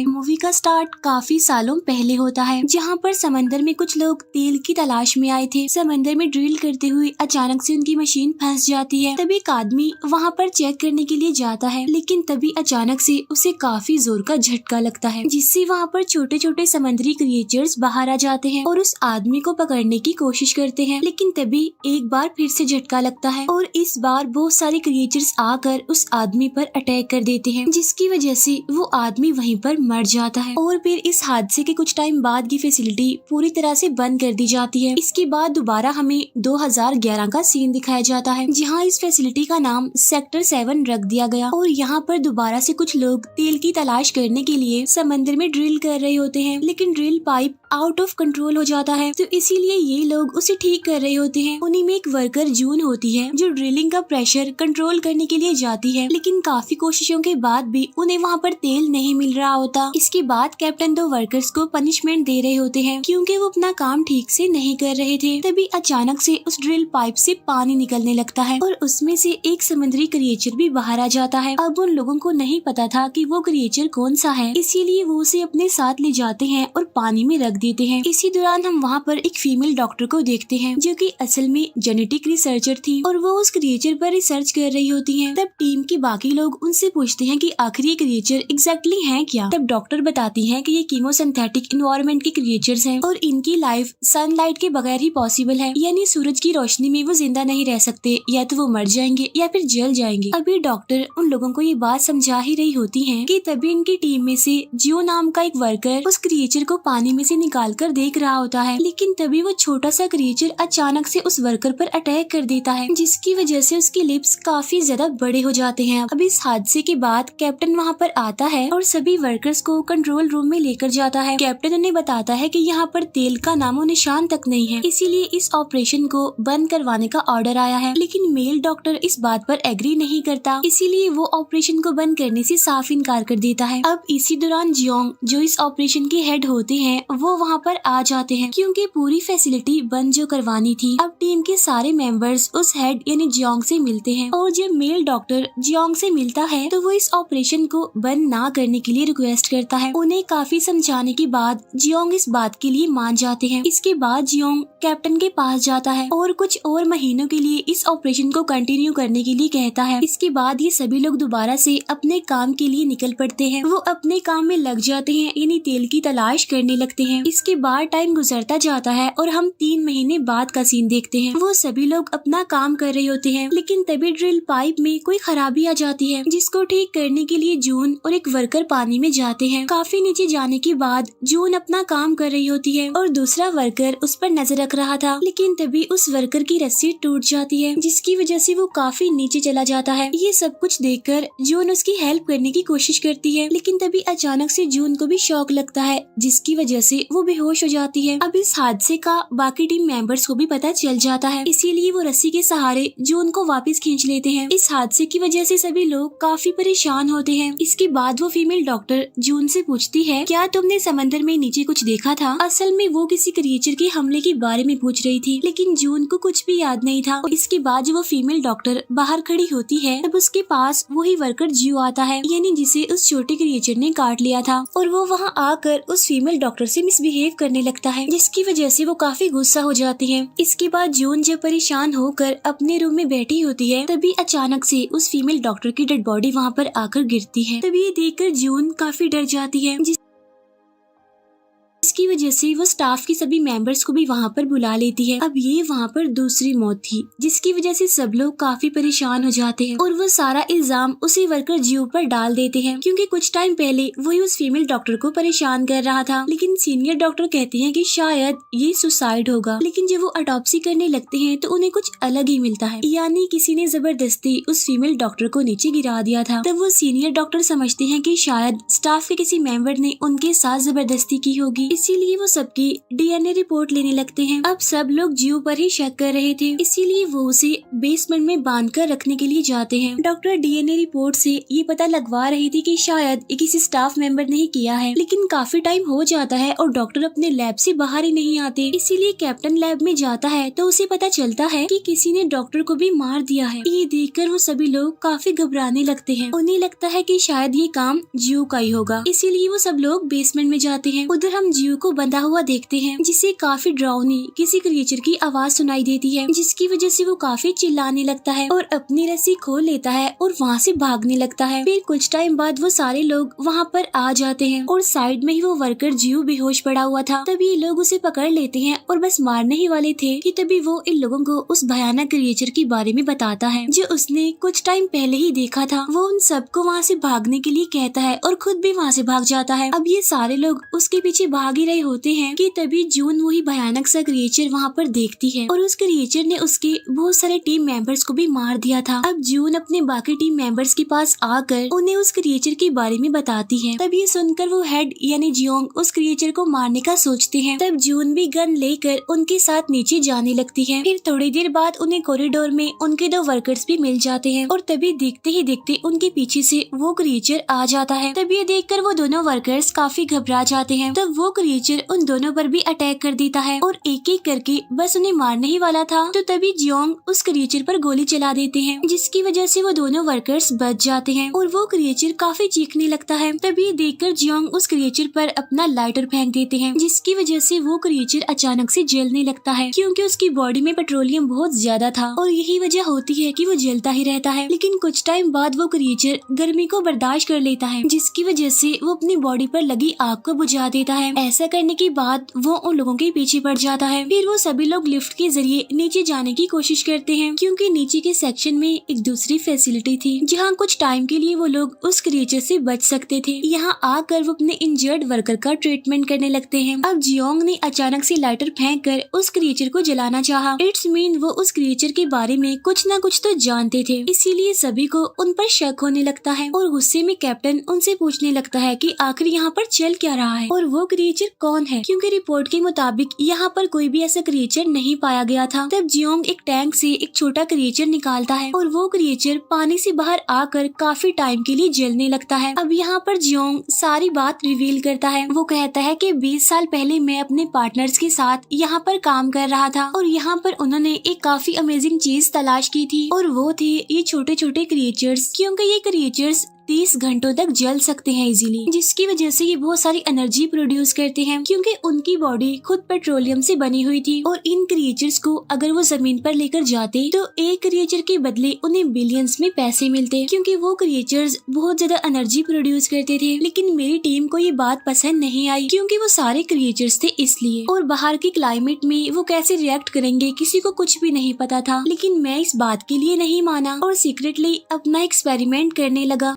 Movie का start काफी सालों पहले होता है, जहाँ पर समंदर में कुछ लोग तेल की तलाश में आए थे। समंदर में ड्रिल करते हुए अचानक से उनकी मशीन फंस जाती है। तभी एक आदमी वहाँ पर चेक करने के लिए जाता है, लेकिन तभी अचानक से उसे काफी जोर का झटका लगता है, जिससे वहाँ पर छोटे छोटे समुद्री क्रिएचर्स बाहर आ जाते हैं और उस आदमी को पकड़ने की कोशिश करते हैं। लेकिन तभी एक बार फिर से झटका लगता है और इस बार बहुत सारे क्रिएचर्स आकर उस आदमी पर अटैक कर देते हैं, जिसकी वजह से वो आदमी वहीं पर मर जाता है। और फिर इस हादसे के कुछ टाइम बाद ये फैसिलिटी पूरी तरह से बंद कर दी जाती है। इसके बाद दोबारा हमें 2011 का सीन दिखाया जाता है, जहाँ इस फैसिलिटी का नाम सेक्टर 7 रख दिया गया और यहाँ पर दोबारा से कुछ लोग तेल की तलाश करने के लिए समंदर में ड्रिल कर रहे होते हैं, लेकिन drill pipe out of control हो जाता है, तो इसीलिए ये लोग उसे ठीक कर रहे होते हैं। उन्हीं में एक वर्कर जून होती है, जो ड्रिलिंग का प्रेशर कंट्रोल करने के लिए जाती है, लेकिन काफी कोशिशों के बाद भी उन्हें वहाँ पर तेल नहीं मिल रहा होता। इसके बाद कैप्टन दो वर्कर्स को पनिशमेंट दे रहे होते हैं, क्योंकि वो अपना काम ठीक से नहीं कर रहे थे। तभी अचानक से उस ड्रिल पाइप से पानी निकलने लगता है और उसमें से एक समुद्री क्रिएचर भी बाहर आ जाता है। अब उन लोगों को नहीं पता था कि वो क्रिएचर कौन सा है, इसीलिए वो उसे अपने साथ ले जाते हैं और पानी में रख देते हैं। इसी दौरान हम वहाँ पर एक फीमेल डॉक्टर को देखते हैं, जो कि असल में जेनेटिक रिसर्चर थी और वो उस क्रिएचर पर रिसर्च कर रही होती हैं। तब टीम के बाकी लोग उनसे पूछते हैं कि आखिर ये क्रिएचर एग्जैक्टली है क्या। तब डॉक्टर बताती हैं कि ये कीमोसिंथेटिक एनवायरनमेंट के क्रिएचर्स हैं और इनकी लाइफ सनलाइट के बगैर ही पॉसिबल है, यानी सूरज की रोशनी में वो जिंदा नहीं रह सकते, या तो वो मर जाएंगे या फिर जल जाएंगे। अभी डॉक्टर उन लोगों को ये बात समझा ही रही होती है कि तभी इनकी टीम में से जियो नाम का एक वर्कर उस क्रिएचर को पानी में से निकाल कर देख रहा होता है, लेकिन तभी वो छोटा सा क्रिएचर अचानक से उस वर्कर पर अटैक कर देता है, जिसकी वजह से उसके लिप्स काफी ज्यादा बड़े हो जाते हैं। अब इस हादसे के बाद कैप्टन वहाँ पर आता है और सभी वर्कर्स को कंट्रोल रूम में लेकर जाता है। कैप्टन उन्हें बताता है कि यहाँ पर तेल का नामो निशान तक नहीं है, इसीलिए इस ऑपरेशन को बंद करवाने का ऑर्डर आया है। लेकिन मेल डॉक्टर इस बात पर एग्री नहीं करता, इसीलिए वो ऑपरेशन को बंद करने से साफ इनकार कर देता है। अब इसी दौरान जियोंग, जो इस ऑपरेशन के हेड होते हैं, वो वहाँ पर आ जाते हैं, क्योंकि पूरी फैसिलिटी बंद जो करवानी थी। अब टीम के सारे मेंबर्स उस हेड यानी जियोंग से मिलते हैं और जब मेल डॉक्टर जियोंग से मिलता है तो वो इस ऑपरेशन को बंद ना करने के लिए रिक्वेस्ट करता है। उन्हें काफी समझाने के बाद जियोंग इस बात के लिए मान जाते हैं। इसके बाद जियोंग कैप्टन के पास जाता है और कुछ और महीनों के लिए इस ऑपरेशन को कंटिन्यू करने के लिए कहता है। इसके बाद ये सभी लोग दोबारा से अपने काम के लिए निकल पड़ते हैं। वो अपने काम में लग जाते हैं, यानी तेल की तलाश करने लगते हैं। इसके बाद टाइम गुजरता जाता है और हम 3 महीने बाद का सीन देखते हैं। वो सभी लोग अपना काम कर रहे होते हैं, लेकिन तभी ड्रिल पाइप में कोई खराबी आ जाती है, जिसको ठीक करने के लिए जून और एक वर्कर पानी में जाते हैं। काफी नीचे जाने के बाद जून अपना काम कर रही होती है और दूसरा वर्कर उस पर नजर रख रहा था, लेकिन तभी उस वर्कर की रस्सी टूट जाती है, जिसकी वजह से वो काफी नीचे चला जाता है। ये सब कुछ देखकर जून उसकी हेल्प करने की कोशिश करती है, लेकिन तभी अचानक से जून को भी शॉक लगता है, जिसकी वजह से वो बेहोश हो जाती है। अब इस हादसे का बाकी टीम मेंबर्स को भी पता चल जाता है, इसीलिए वो रस्सी के सहारे जून को वापस खींच लेते हैं। इस हादसे की वजह से सभी लोग काफी परेशान होते हैं। इसके बाद वो फीमेल डॉक्टर जून से पूछती है, क्या तुमने समंदर में नीचे कुछ देखा था? असल में वो किसी क्रिएचर के हमले के बारे में पूछ रही थी, लेकिन जून को कुछ भी याद नहीं था। और इसके बाद जब वो फीमेल डॉक्टर बाहर खड़ी होती है, तब उसके पास वही वर्कर जियो आता है, यानी जिसे उस छोटे क्रिएचर ने काट लिया था, और वो वहाँ आकर उस फीमेल डॉक्टर से मिसबिहेव करने लगता है, जिसकी वजह से वो काफी गुस्सा हो जाती है। इसके बाद जून जब परेशान होकर अपने रूम में बैठी होती है, तभी अचानक से उस फीमेल डॉक्टर की डेड बॉडी वहाँ पर आकर गिरती है। तभी ये देखकर जून काफी डर जाती है, इसकी वजह से वो स्टाफ की सभी मेंबर्स को भी वहाँ पर बुला लेती है। अब ये वहाँ पर दूसरी मौत थी, जिसकी वजह से सब लोग काफी परेशान हो जाते हैं और वो सारा इल्जाम उसी वर्कर जियो पर डाल देते हैं, क्योंकि कुछ टाइम पहले वही उस फीमेल डॉक्टर को परेशान कर रहा था। लेकिन सीनियर डॉक्टर कहते हैं कि शायद ये सुसाइड होगा, लेकिन जब वो ऑटोप्सी करने लगते हैं तो उन्हें कुछ अलग ही मिलता है, यानी किसी ने जबरदस्ती उस फीमेल डॉक्टर को नीचे गिरा दिया था। तब वो सीनियर डॉक्टर समझते हैं कि शायद स्टाफ के किसी मेंबर ने उनके साथ जबरदस्ती की होगी, इसीलिए वो सबकी DNA रिपोर्ट लेने लगते हैं। अब सब लोग जियो पर ही शक कर रहे थे, इसीलिए वो उसे बेसमेंट में बांध कर रखने के लिए जाते हैं। डॉक्टर DNA रिपोर्ट से ये पता लगवा रही थी कि शायद किसी स्टाफ मेंबर ने ही किया है, लेकिन काफी टाइम हो जाता है और डॉक्टर अपने लैब से बाहर ही नहीं आते। इसीलिए कैप्टन लैब में जाता है तो उसे पता चलता है कि किसी ने डॉक्टर को भी मार दिया है। ये देखकर वो सभी लोग काफी घबराने लगते हैं। उन्हें लगता है कि शायद ये काम जियो का ही होगा, इसीलिए वो सब लोग बेसमेंट में जाते हैं। उधर हम जियो को बंधा हुआ देखते हैं, जिसे काफी डरावनी किसी क्रिएचर की आवाज सुनाई देती है, जिसकी वजह से वो काफी चिल्लाने लगता है और अपनी रस्सी खोल लेता है और वहाँ से भागने लगता है। फिर कुछ टाइम बाद वो सारे लोग वहाँ पर आ जाते हैं और साइड में ही वो वर्कर जियो बेहोश पड़ा हुआ था। तभी ये लोग उसे पकड़ लेते हैं और बस मारने ही वाले थे कि तभी वो इन लोगों को उस भयानक क्रिएचर के बारे में बताता है जो उसने कुछ टाइम पहले ही देखा था। वो उन सबको वहाँ से भागने के लिए कहता है और खुद भी वहाँ से भाग जाता है। अब ये सारे लोग उसके पीछे भाग ही रहे होते हैं कि तभी जून वही भयानक सा क्रिएचर वहाँ पर देखती है और उस क्रिएचर ने उसके बहुत सारे टीम मेंबर्स को भी मार दिया था। अब जून अपने बाकी टीम मेंबर्स के पास आकर उन्हें उस क्रिएचर के बारे में बताती है। तब ये सुनकर वो हेड यानी जियोंग उस क्रिएचर को मारने का सोचते हैं। तब जून भी गन लेकर उनके साथ नीचे जाने लगती है। फिर थोड़ी देर बाद उन्हें कॉरिडोर में उनके 2 वर्कर्स भी मिल जाते हैं और तभी देखते ही देखते उनके पीछे से वो क्रिएचर आ जाता है। तब ये देखकर वो दोनों वर्कर्स काफी घबरा जाते हैं। तब वो क्रिएचर उन दोनों पर भी अटैक कर देता है और एक एक करके बस उन्हें मारने ही वाला था तो तभी जियोंग उस क्रिएचर पर गोली चला देते हैं, जिसकी वजह से वो दोनों वर्कर्स बच जाते हैं और वो क्रिएचर काफी चीखने लगता है। तभी देखकर जियोंग उस क्रिएचर पर अपना लाइटर फेंक देते हैं, जिसकी वजह से वो क्रिएचर अचानक से जलने लगता है क्योंकि उसकी बॉडी में पेट्रोलियम बहुत ज्यादा था और यही वजह होती है कि वो जलता ही रहता है। लेकिन कुछ टाइम बाद वो क्रिएचर गर्मी को बर्दाश्त कर लेता है, जिसकी वजह से वो अपनी बॉडी पर लगी आग को बुझा देता है। ऐसा करने के बाद वो उन लोगों के पीछे पड़ जाता है। फिर वो सभी लोग लिफ्ट के जरिए नीचे जाने की कोशिश करते हैं क्योंकि नीचे के सेक्शन में एक दूसरी फैसिलिटी थी जहाँ कुछ टाइम के लिए वो लोग उस क्रिएचर से बच सकते थे। यहाँ आकर वो अपने इंजर्ड वर्कर का ट्रीटमेंट करने लगते हैं। अब जियोंग ने अचानक से लाइटर फेंक कर उस क्रिएचर को जलाना चाहा। इट्स मीन वो उस क्रिएचर के बारे में कुछ न कुछ तो जानते थे, इसीलिए सभी को उन पर शक होने लगता है और गुस्से में कैप्टन उनसे पूछने लगता है कि आखिर यहाँ पर चल क्या रहा है और वो क्रिएचर कौन है, क्योंकि रिपोर्ट के मुताबिक यहाँ पर कोई भी ऐसा क्रिएचर नहीं पाया गया था। तब जियोंग एक टैंक से एक छोटा क्रिएचर निकालता है और वो क्रिएचर पानी से बाहर आकर काफी टाइम के लिए जलने लगता है। अब यहाँ पर जियोंग सारी बात रिवील करता है। वो कहता है कि 20 साल पहले मैं अपने पार्टनर्स के साथ यहाँ पर काम कर रहा था और यहाँ पर उन्होंने एक काफी अमेजिंग चीज तलाश की थी और वो थे ये छोटे छोटे क्रिएचर्स, क्योंकि ये क्रिएचर्स 30 घंटों तक जल सकते हैं इजीली, जिसकी वजह से ये बहुत सारी एनर्जी प्रोड्यूस करते हैं क्योंकि उनकी बॉडी खुद पेट्रोलियम से बनी हुई थी। और इन क्रिएचर्स को अगर वो जमीन पर लेकर जाते तो एक क्रिएचर के बदले उन्हें बिलियंस में पैसे मिलते क्योंकि वो क्रिएचर्स बहुत ज्यादा एनर्जी प्रोड्यूस करते थे। लेकिन मेरी टीम को ये बात पसंद नहीं आई क्योंकि वो सारे क्रिएचर्स थे इसलिए, और बाहर के क्लाइमेट में वो कैसे रिएक्ट करेंगे किसी को कुछ भी नहीं पता था। लेकिन मैं इस बात के लिए नहीं माना और सीक्रेटली अपना एक्सपेरिमेंट करने लगा।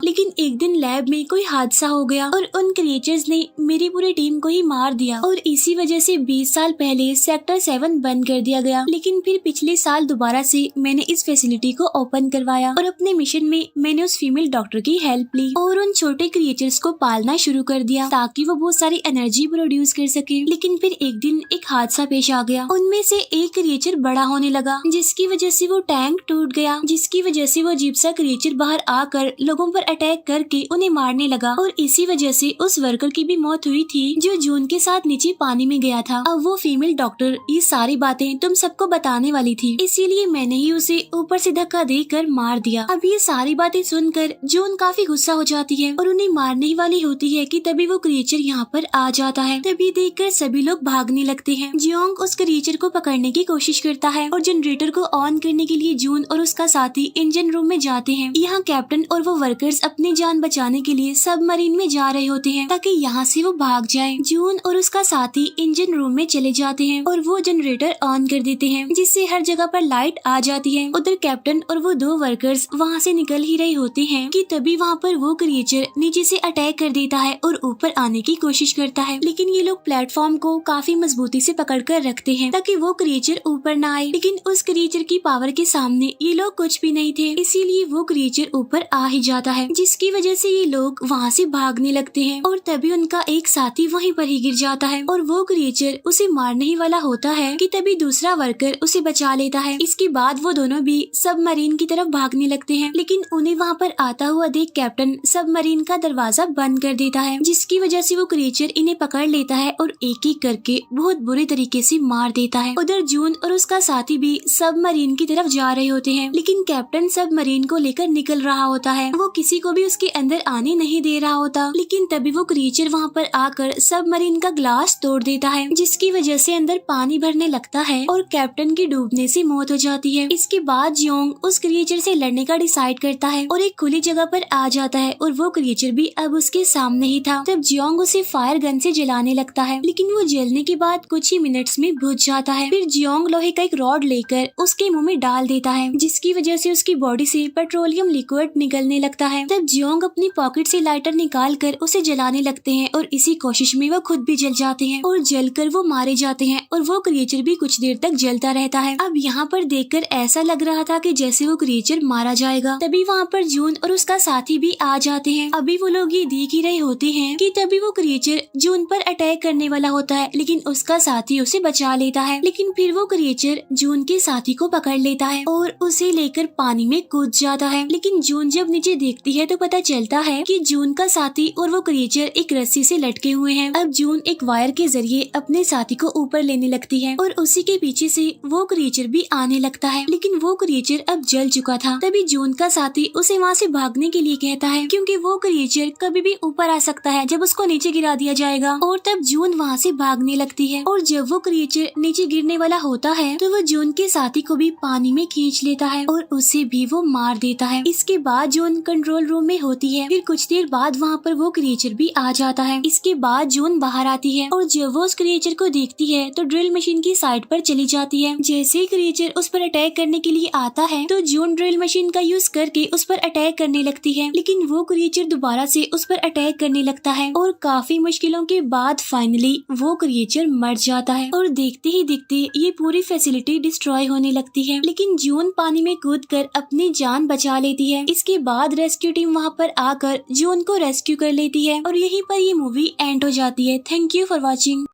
लेकिन एक दिन लैब में कोई हादसा हो गया और उन क्रिएचर्स ने मेरी पूरी टीम को ही मार दिया और इसी वजह से 20 साल पहले सेक्टर 7 बंद कर दिया गया। लेकिन फिर पिछले साल दोबारा से मैंने इस फैसिलिटी को ओपन करवाया और अपने मिशन में मैंने उस फीमेल डॉक्टर की हेल्प ली और उन छोटे क्रिएचर्स को पालना शुरू कर दिया ताकि वो बहुत सारी एनर्जी प्रोड्यूस कर सके। लेकिन फिर एक दिन एक हादसा पेश आ गया। उनमें से एक क्रिएचर बड़ा होने लगा जिसकी वजह से वो टैंक टूट गया, जिसकी वजह से वो अजीब सा क्रिएचर बाहर आकर लोगों पर अटैक करके उन्हें मारने लगा और इसी वजह से उस वर्कर की भी मौत हुई थी जो जून के साथ नीचे पानी में गया था। अब वो फीमेल डॉक्टर ये सारी बातें तुम सबको बताने वाली थी, इसीलिए मैंने ही उसे ऊपर से धक्का देकर मार दिया। अब ये सारी बातें सुनकर जून काफी गुस्सा हो जाती है और उन्हें मारने ही वाली होती है कि तभी वो क्रिएचर यहाँ पर आ जाता है। तभी देखकर सभी लोग भागने लगते हैं। जियोंग उस क्रिएचर को पकड़ने की कोशिश करता है और जनरेटर को ऑन करने के लिए जून और उसका साथी इंजन रूम में जाते हैं। यहाँ कैप्टन और वो वर्कर्स अपनी जान बचाने के लिए सबमरीन में जा रहे होते हैं ताकि यहाँ से वो भाग जाएं। जून और उसका साथी इंजन रूम में चले जाते हैं और वो जनरेटर ऑन कर देते हैं जिससे हर जगह पर लाइट आ जाती है। उधर कैप्टन और वो 2 वर्कर्स वहाँ से निकल ही रहे होते हैं कि तभी वहाँ पर वो क्रिएचर नीचे से अटैक कर देता है और ऊपर आने की कोशिश करता है। लेकिन ये लोग प्लेटफॉर्म को काफी मजबूती से पकड़ कर रखते हैं ताकि वो क्रिएचर ऊपर ना आए। लेकिन उस क्रिएचर की पावर के सामने ये लोग कुछ भी नहीं थे, इसीलिए वो क्रिएचर ऊपर आ ही जाता है। जिसकी वजह से ये लोग वहाँ से भागने लगते हैं और तभी उनका एक साथी वहीं पर ही गिर जाता है और वो क्रिएचर उसे मारने ही वाला होता है कि तभी दूसरा वर्कर उसे बचा लेता है। इसके बाद वो दोनों भी सबमरीन की तरफ भागने लगते हैं, लेकिन उन्हें वहाँ पर आता हुआ देख कैप्टन सबमरीन का दरवाजा बंद कर देता है, जिसकी वजह से वो क्रिएचर इन्हें पकड़ लेता है और एक एक करके बहुत बुरे तरीके से मार देता है। उधर जून और उसका साथी भी सबमरीन की तरफ जा रहे होते हैं, लेकिन कैप्टन सबमरीन को लेकर निकल रहा होता है। वो किसी को भी उसके अंदर आने नहीं दे रहा होता, लेकिन तभी वो क्रिएचर वहाँ पर आकर सबमरीन का ग्लास तोड़ देता है, जिसकी वजह से अंदर पानी भरने लगता है और कैप्टन की डूबने से मौत हो जाती है। इसके बाद जियोंग उस क्रिएचर से लड़ने का डिसाइड करता है और एक खुली जगह पर आ जाता है और वो क्रिएचर भी अब उसके सामने ही था। तब जियोंग उसे फायर गन से जलाने लगता है, लेकिन वो जलने के बाद कुछ ही मिनट्स में बुझ जाता है। फिर जियोंग लोहे का एक रॉड लेकर उसके मुंह में डाल देता है, जिसकी वजह से उसकी बॉडी से पेट्रोलियम लिक्विड निकलने लगता है। तब जियोंग अपनी पॉकेट से लाइटर निकाल कर उसे जलाने लगते हैं और इसी कोशिश में वो खुद भी जल जाते हैं और जलकर वो मारे जाते हैं और वो क्रिएचर भी कुछ देर तक जलता रहता है। अब यहाँ पर देखकर ऐसा लग रहा था कि जैसे वो क्रिएचर मारा जाएगा। तभी वहाँ पर जून और उसका साथी भी आ जाते हैं। अभी वो लोग ये देख ही रहे होते हैं कि तभी वो क्रिएचर जून पर अटैक करने वाला होता है, लेकिन उसका साथी उसे बचा लेता है। लेकिन फिर वो क्रिएचर जून के साथी को पकड़ लेता है और उसे लेकर पानी में कूद जाता है। लेकिन जून जब नीचे देखती है तो पता चलता है कि जून का साथी और वो क्रिएचर एक रस्सी से लटके हुए हैं। अब जून एक वायर के जरिए अपने साथी को ऊपर लेने लगती है और उसी के पीछे से वो क्रिएचर भी आने लगता है, लेकिन वो क्रिएचर अब जल चुका था। तभी जून का साथी उसे वहाँ से भागने के लिए कहता है, क्योंकि वो क्रिएचर कभी भी ऊपर आ सकता है जब उसको नीचे गिरा दिया जाएगा। और तब जून वहाँ से भागने लगती है और जब वो क्रिएचर नीचे गिरने वाला होता है तो वो जून के साथी को भी पानी में खींच लेता है और उसे भी वो मार देता है। इसके बाद जून कंट्रोल रूम में होती है। फिर कुछ देर बाद वहाँ पर वो क्रिएचर भी आ जाता है। इसके बाद जून बाहर आती है और जब वो उस क्रिएचर को देखती है तो ड्रिल मशीन की साइड पर चली जाती है। जैसे ही क्रिएचर उस पर अटैक करने के लिए आता है तो जून ड्रिल मशीन का यूज करके उस पर अटैक करने लगती है, लेकिन वो क्रिएचर दोबारा से उस पर अटैक करने लगता है और काफी मुश्किलों के बाद फाइनली वो क्रिएचर मर जाता है और देखते ही देखते ये पूरी फैसिलिटी डिस्ट्रॉय होने लगती है। लेकिन जून पानी में कूदकर अपनी जान बचा लेती है। इसके बाद रेस्क्यू टीम वहाँ पर आकर जून को रेस्क्यू कर लेती है और यहीं पर ये मूवी एंड हो जाती है। Thank you for watching.